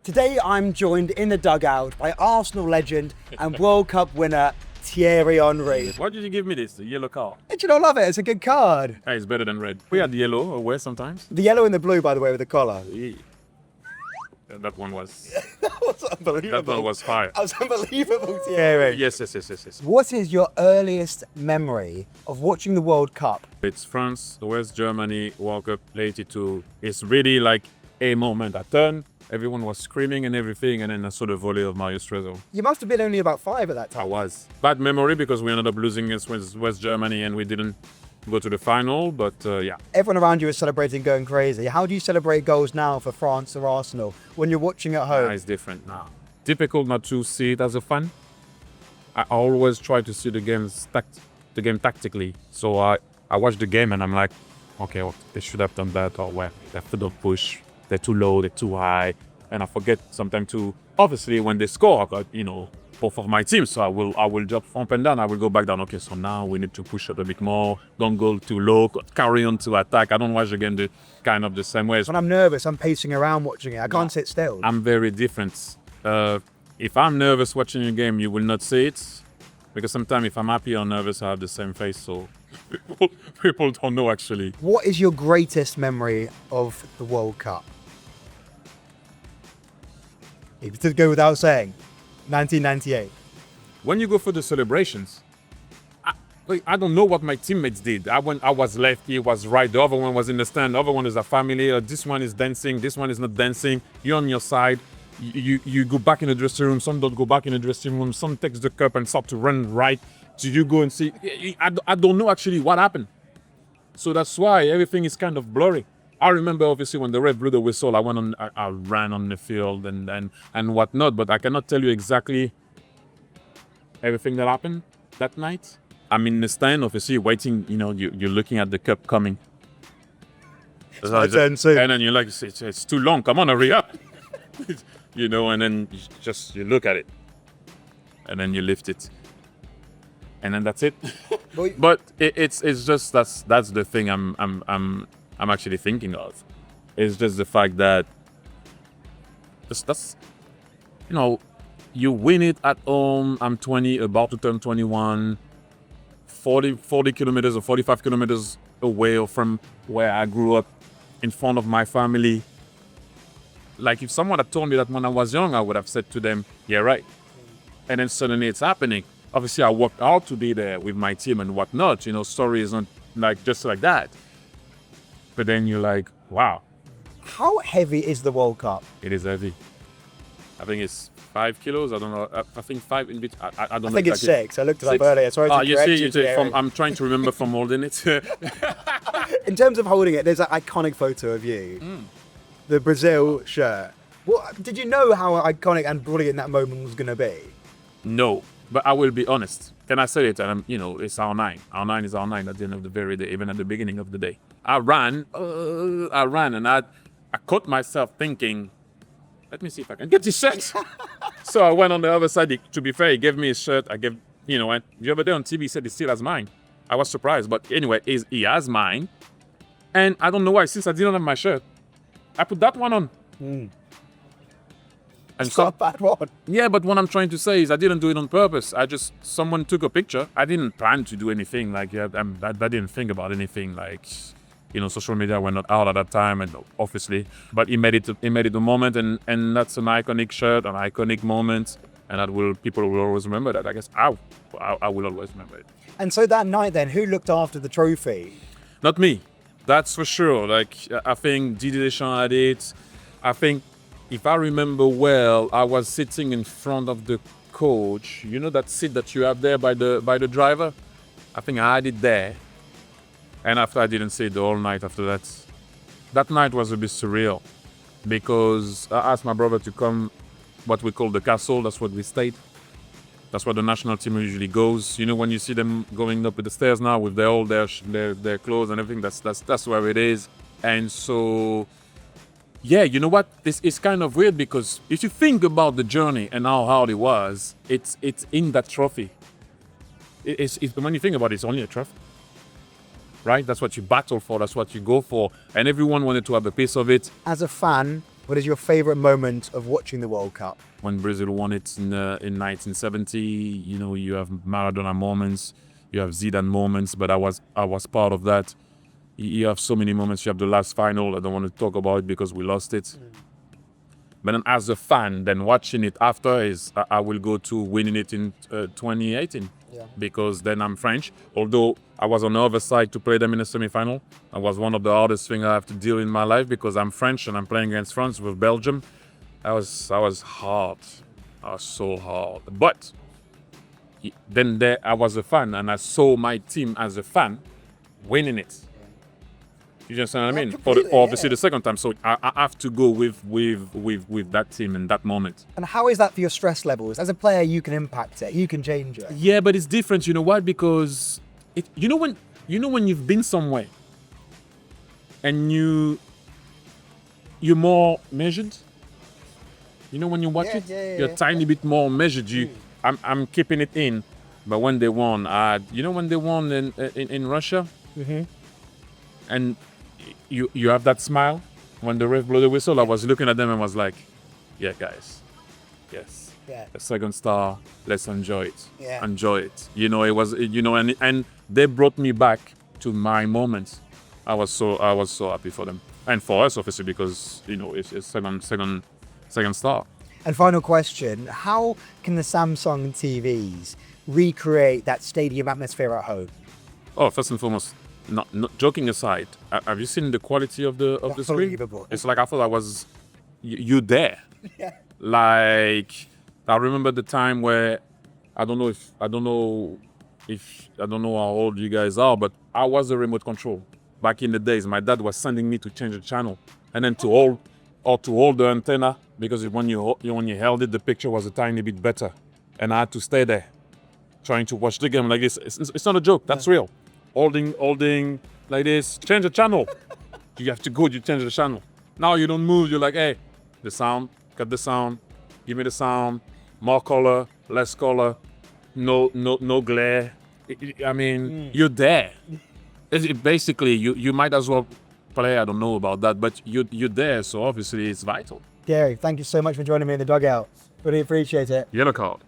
Today I'm joined in the dugout by Arsenal legend and World Cup winner Thierry Henry. Why did you give me this? The yellow card. Did you not love it? It's a good card. Hey, it's better than red. We had yellow away sometimes. The yellow and the blue, by the way, with the collar. Yeah. That one was. That was unbelievable. That one was fire. That was unbelievable, Thierry. Yes. What is your earliest memory of watching the World Cup? It's France, West Germany, World Cup 82. It's really like a moment. I turned, everyone was screaming and everything, and then I saw the volley of Mario Strezzo. You must have been only about 5 at that I time. was. Bad memory because we ended up losing against West Germany and we didn't go to the final, but yeah. Everyone around you is celebrating, going crazy. How do you celebrate goals now for France or Arsenal when you're watching at home? It's different now. Difficult not to see it as a fan. I always try to see the game tactically. So I watch the game and I'm like, okay, well, they should have done that, or well, they have to don't push. They're too low, they're too high. And I forget sometimes to, obviously when they score, I got, both of my teams. So I will jump up and down. I will go back down. Okay, so now we need to push it a bit more. Don't go too low. Carry on to attack. I don't watch the game the same way. When I'm nervous, I'm pacing around watching it. I can't sit still. I'm very different. If I'm nervous watching a game, you will not see it. Because sometimes if I'm happy or nervous, I have the same face. So people don't know actually. What is your greatest memory of the World Cup? If you could go without saying, 1998. When you go for the celebrations, I don't know what my teammates did. I was left, he was right, the other one was in the stand, the other one is a family, this one is dancing, this one is not dancing, you're on your side, you go back in the dressing room, some don't go back in the dressing room, some takes the cup and start to run right, so you go and see. I don't know actually what happened. So that's why everything is kind of blurry. I remember obviously when the ref blew the whistle, I ran on the field and whatnot, but I cannot tell you exactly everything that happened that night. I'm in the stand, obviously waiting. You're looking at the cup coming. It's my turn soon. And then you're like, it's too long. Come on, hurry up. And then you look at it, and then you lift it, and then that's it. But it's just that's the thing I'm actually thinking of. It's just the fact that that's you win it at home. I'm 20, about to turn 21, 40 kilometers or 45 kilometers away from where I grew up, in front of my family. Like if someone had told me that when I was young, I would have said to them, yeah, right. And then suddenly it's happening. Obviously I worked hard to be there with my team and whatnot. Story is not like just like that. But then you're like, wow. How heavy is the World Cup? It is heavy. I think it's 5 kilos. I don't know. I think 5 in between. I don't know. I think it's 6. I looked it up 6? earlier. Sorry to you correct see, you, Thierry. I'm trying to remember from holding it. In terms of holding it, there's an iconic photo of you. The Brazil shirt. Did you know how iconic and brilliant that moment was going to be? No, but I will be honest. Can I say it? And it's R9. R9 is R9 at the end of the very day, even at the beginning of the day. I ran, and I caught myself thinking, let me see if I can get this shirt. So I went on the other side. To be fair, he gave me his shirt. I gave, and the other day on TV he said he still has mine. I was surprised, but anyway, he has mine. And I don't know why, since I didn't have my shirt, I put that one on. And It's not a bad one. Yeah, but what I'm trying to say is I didn't do it on purpose. Someone took a picture. I didn't plan to do anything. Like, I didn't think about anything. Like, social media were not out at that time, and obviously, but he made it a moment, and that's an iconic shirt, an iconic moment, and people will always remember that. I guess I will always remember it. And so that night then, who looked after the trophy? Not me. That's for sure. Like, I think Didier Deschamps had it. I think, if I remember well, I was sitting in front of the coach. You know that seat that you have there by the driver? I think I had it there. And after I didn't see it the whole night after that. That night was a bit surreal because I asked my brother to come what we call the castle. That's what we stayed. That's where the national team usually goes. When you see them going up the stairs now with all their clothes and everything, that's where it is. And so, yeah, you know what? This is kind of weird because if you think about the journey and how hard it was, it's in that trophy. When you think about it, it's only a trophy. Right? That's what you battle for. That's what you go for. And everyone wanted to have a piece of it. As a fan, What is your favourite moment of watching the World Cup? When Brazil won it in 1970, you know, you have Maradona moments, you have Zidane moments, but I was part of that. You have so many moments. You have the last final. I don't want to talk about it because we lost it. But then as a fan, then watching it after is I will go to winning it in 2018 because then I'm French. Although I was on the other side to play them in the semi-final. That was one of the hardest things I have to deal in my life because I'm French and I'm playing against France with Belgium. I was hard. I was so hard. But then there I was a fan and I saw my team as a fan winning it. You understand what I mean? For obviously the second time, so I have to go with that team in that moment. And how is that for your stress levels? As a player, you can impact it, you can change it. Yeah, but it's different. You know why? Because you know when you've been somewhere and you're more measured. You know when you watch it, you're a tiny bit more measured. I'm keeping it in, but when they won, you know when they won in Russia, and you have that smile when the ref blew the whistle. I was looking at them and was like, yeah, guys, yes, the second star, let's enjoy it, enjoy it. You know, it was, you know, and they brought me back to my moments. I was so happy for them and for us, obviously, because you know it's second star. And final question, how can the Samsung TVs recreate that stadium atmosphere at home? Oh, first and foremost, not joking aside, have you seen the quality of the screen? Unbelievable. It's like I thought I was you there. Like I remember the time where I don't know how old you guys are, but I was a remote control. Back in the days, my dad was sending me to change the channel and then to hold the antenna because when you held it, the picture was a tiny bit better, and I had to stay there, trying to watch the game like this. It's not a joke. That's real. Holding like this. Change the channel. You have to go. You change the channel. Now you don't move. You're like, hey, the sound. Cut the sound. Give me the sound. More color. Less color. No glare. I mean, you're there. Basically, you might as well play. I don't know about that, but you're there. So obviously, it's vital. Thierry, thank you so much for joining me in the dugout. Really appreciate it. Yellow card.